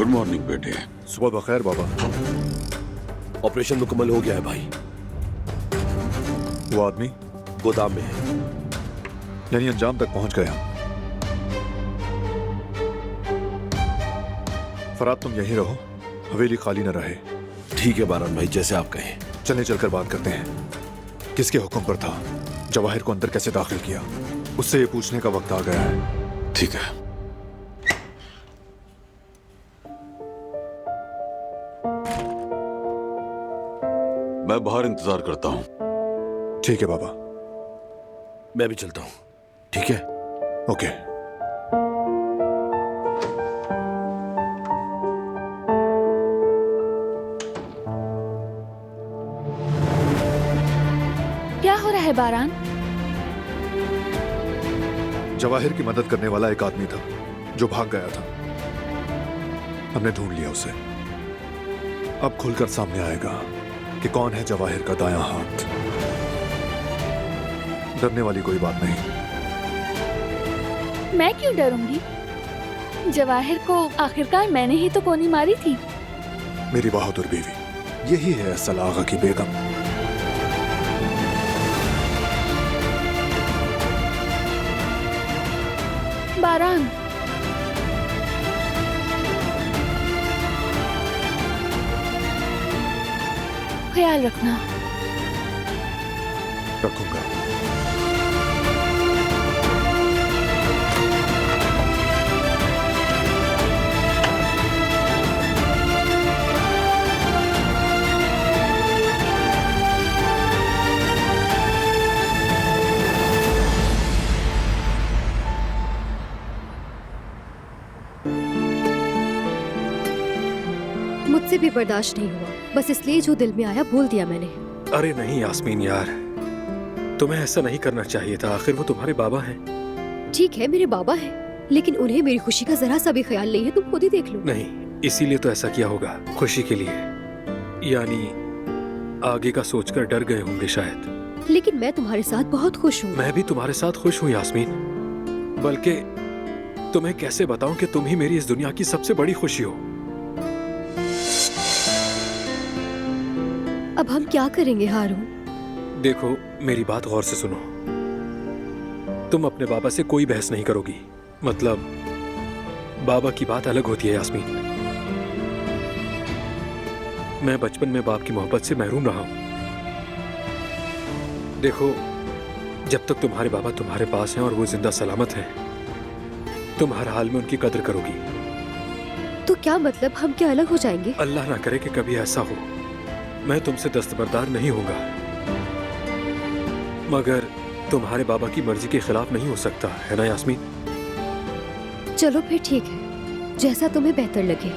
Good morning बेटे। सुबह बखैर बाबा। Operation मुकम्मल हो गया है भाई। वो आदमी गोदाम में है। यानी अंजाम तक पहुंच गया। फराद तुम यहीं रहो, हवेली खाली न रहे। ठीक है बारान भाई, जैसे आप कहें। चलें चलकर बात करते हैं। किसके हुक्म पर था जवाहिर को अंदर कैसे दाखिल किया, उससे ये पूछने का वक्त आ गया है। ठीक है। मैं बाहर इंतजार करता हूं। ठीक है बाबा। मैं भी चलता हूं। ठीक है। ओके। क्या हो रहा है बारान? जवाहिर की मदद करने वाला एक आदमी था जो भाग गया था। हमने ढूंढ लिया उसे। अब खुलकर सामने आएगा कि कौन है जवाहिर का दायां हाथ। डरने वाली कोई बात नहीं। मैं क्यों डरूंगी? जवाहिर को आखिरकार मैंने ही तो गोली मारी थी। मेरी बहादुर बीवी, यही है असल आगा की बेगम। बारान, ख्याल रखना। रखूंगा। मुझसे भी बर्दाश्त नहीं हुआ, बस इसलिए जो दिल में आया बोल दिया मैंने। अरे नहीं यास्मीन यार, तुम्हें ऐसा नहीं करना चाहिए था। आखिर वो तुम्हारे बाबा हैं। ठीक है मेरे बाबा हैं, लेकिन उन्हें मेरी खुशी का जरा सा भी ख्याल नहीं है। तुम खुद ही देख लो। नहीं, इसीलिए तो ऐसा किया होगा, खुशी के लिए। यानी आगे का सोचकर डर गए होंगे शायद। लेकिन मैं तुम्हारे साथ बहुत खुश हूँ। मैं भी तुम्हारे साथ खुश हूँ यास्मीन। बल्कि तुम्हें कैसे बताऊं कि तुम ही मेरी इस दुनिया की सबसे बड़ी खुशी हो। अब हम क्या करेंगे हारून? देखो मेरी बात गौर से सुनो। तुम अपने बाबा से कोई बहस नहीं करोगी। मतलब बाबा की बात अलग होती है यास्मीन। मैं बचपन में बाप की मोहब्बत से महरूम रहा हूं। देखो, जब तक तुम्हारे बाबा तुम्हारे पास हैं और वो जिंदा सलामत हैं, तुम हर हाल में उनकी कदर करोगी। तो क्या मतलब हम क्या अलग हो जाएंगे? अल्लाह ना करे कि कभी ऐसा हो। मैं तुमसे दस्तबरदार नहीं होऊंगा, मगर तुम्हारे बाबा की मर्जी के खिलाफ नहीं हो सकता, है ना यास्मीन? चलो फिर ठीक है, जैसा तुम्हें बेहतर लगे।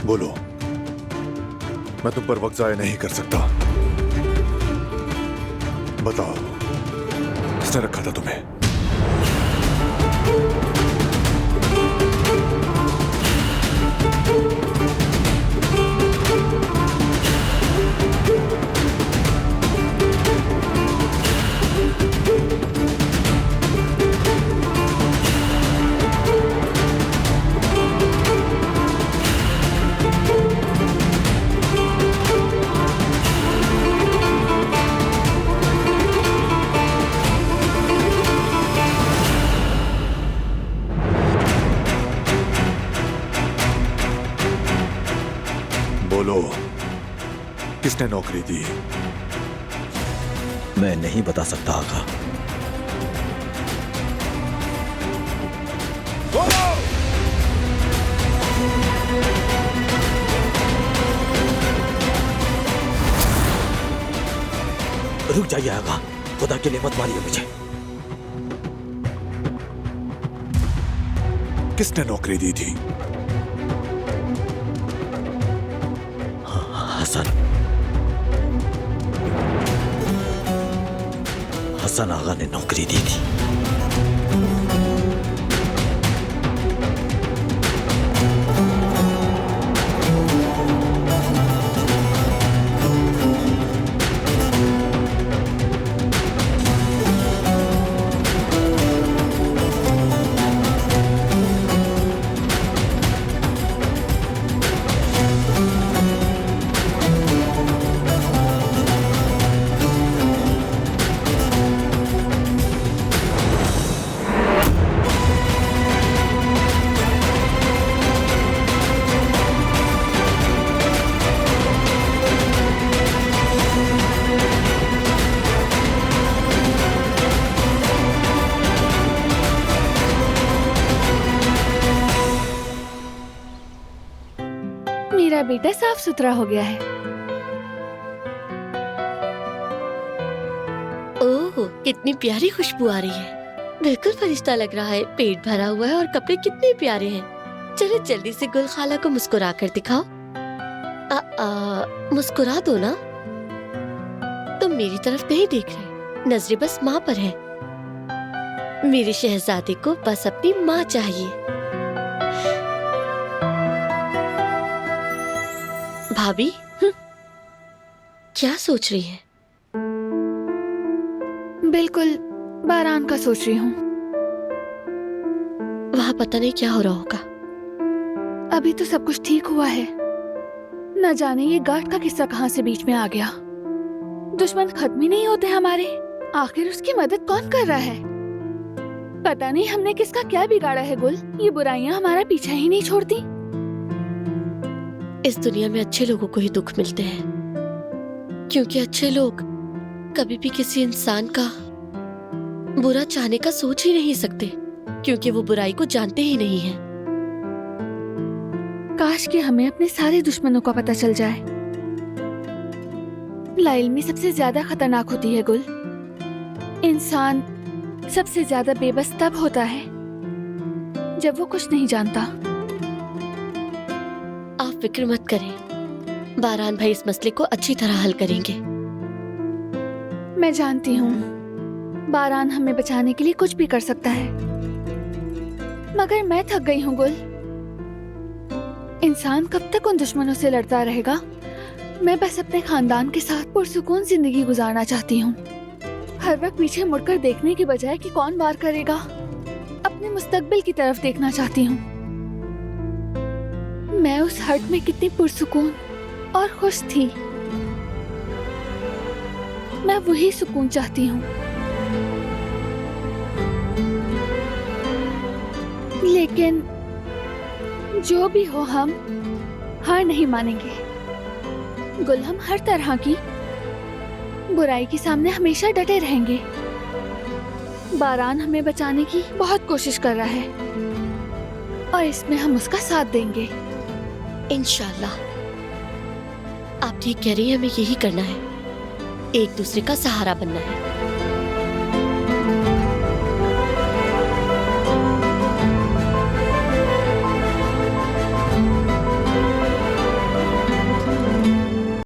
बोलो, मैं तुम पर वक्त जाया नहीं कर सकता। बताओ, किसने रखा था तुम्हें? बोलो, किसने नौकरी दी? मैं नहीं बता सकता आका। रुक जाइए आका, खुदा के लिए मत मारिए मुझे। किसने नौकरी दी थी? हसन। हसन आगा ने नौकरी दी थी। मेरा बेटा साफ सुथरा हो गया है। ओह, कितनी प्यारी खुशबू आ रही है। बिल्कुल फरिश्ता लग रहा है। पेट भरा हुआ है और कपड़े कितने प्यारे हैं। चलो जल्दी से गुल खाला को मुस्कुरा कर दिखाओ। मुस्कुरा दो ना। तुम मेरी तरफ नहीं देख रहे, नजरें बस माँ पर है। मेरे शहजादे को बस अपनी माँ चाहिए। भाभी, क्या सोच रही है? बिल्कुल बारान का सोच रही हूँ। वहाँ पता नहीं क्या हो रहा होगा। अभी तो सब कुछ ठीक हुआ है। न जाने ये गार्ड का किस्सा कहाँ से बीच में आ गया। दुश्मन खत्म ही नहीं होते हमारे। आखिर उसकी मदद कौन कर रहा है? पता नहीं हमने किसका क्या बिगाड़ा है गुल। ये बुराइयां हमारा पीछा ही नहीं छोड़ती। इस दुनिया में अच्छे लोगों को ही दुख मिलते हैं, क्योंकि अच्छे लोग कभी भी किसी इंसान का बुरा चाहने का सोच ही नहीं सकते, क्योंकि वो बुराई को जानते ही नहीं हैं। काश कि हमें अपने सारे दुश्मनों का पता चल जाए। लाइल्मी सबसे ज्यादा खतरनाक होती है गुल। इंसान सबसे ज्यादा बेबस तब होता है जब वो कुछ नहीं जानता। आप फिक्र मत करें, बारान भाई इस मसले को अच्छी तरह हल करेंगे। मैं जानती हूँ बारान हमें बचाने के लिए कुछ भी कर सकता है, मगर मैं थक गई हूँ गुल। इंसान कब तक उन दुश्मनों से लड़ता रहेगा? मैं बस अपने खानदान के साथ पुरसुकून जिंदगी गुजारना चाहती हूँ। हर वक्त पीछे मुड़कर देखने की बजाय कि कौन वार करेगा, अपने मुस्तकबिल की तरफ देखना चाहती हूँ। मैं उस हट में कितनी पुरसुकून और खुश थी। मैं वही सुकून चाहती हूँ। लेकिन जो भी हो, हम हार नहीं मानेंगे गुल। हम हर तरह की बुराई के सामने हमेशा डटे रहेंगे। बारान हमें बचाने की बहुत कोशिश कर रहा है और इसमें हम उसका साथ देंगे इंशाल्लाह। आप ठीक कह रही हैं, हमें यही करना है, एक दूसरे का सहारा बनना है।